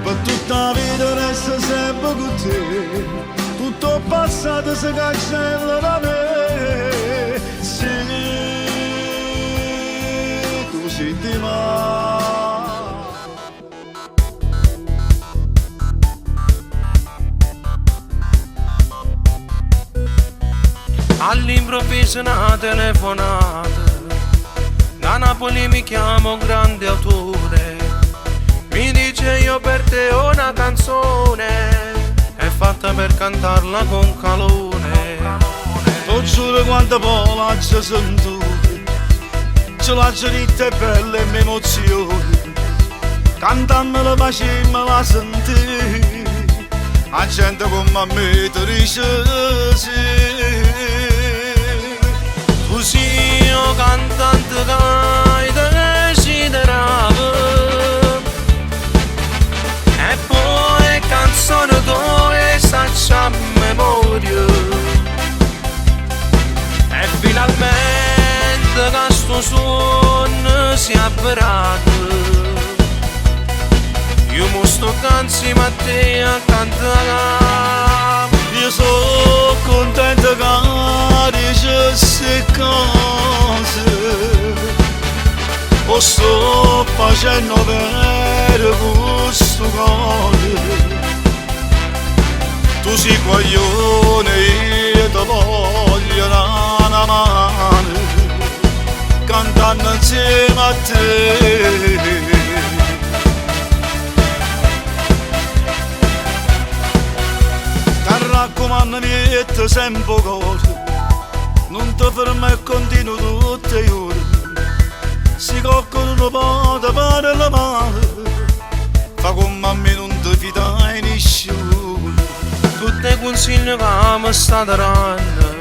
per tutta la vita resta sempre con te, tutto passato si cancella da me, sì, tu sei di me. All'improvviso una telefonata, da Napoli mi chiama un grande autore, mi dice io per te ho una canzone, è fatta per cantarla con calore. Tu giuro quante parole ci sento, ce la genitta è bella e mi emozione, cantando la pace me la senti, la gente come me ti dice sì. Così io cantante che desideravo, e poi canzone tua saccia a memoria, e finalmente questo suono si è avverato, io mi sto insieme a te a cantare. Io sono contento che dici queste cose, o sto facendo per questo cuore. Tu sei coglione, io ti voglio una mano, cantando insieme a te. Raccomandami e ti sempre cose, non ti fermi e continui tutte le ore, se qualcuno non può fare la mano, fa come a me non ti fidai nessuno. Tutti i consigli che mi stai dando,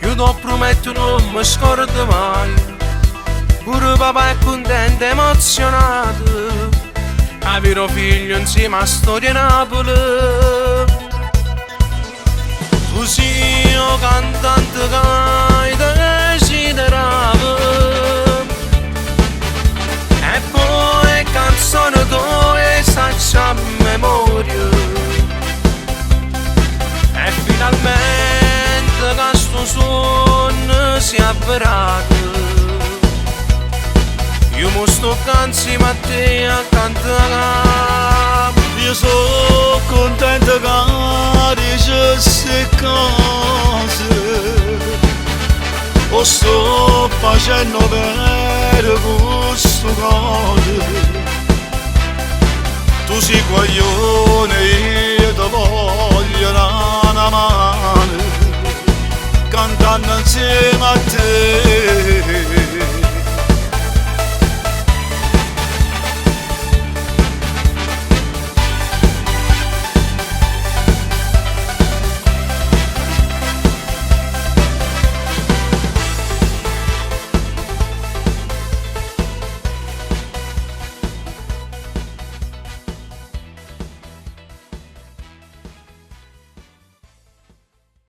io ti prometto non mi scordo mai, pure papà è contento e emozionato, avere un figlio insieme a storia Napoli. Così io cantante che desideravo, e poi canzone tua saccia a memoria, e finalmente questo suono si è avverato, io mi sto insieme a te a cantare. Io sono contento che dici queste cose, o sto facendo per questo cuore. Tu sei coglione, io ti voglio una mano, cantando insieme a te.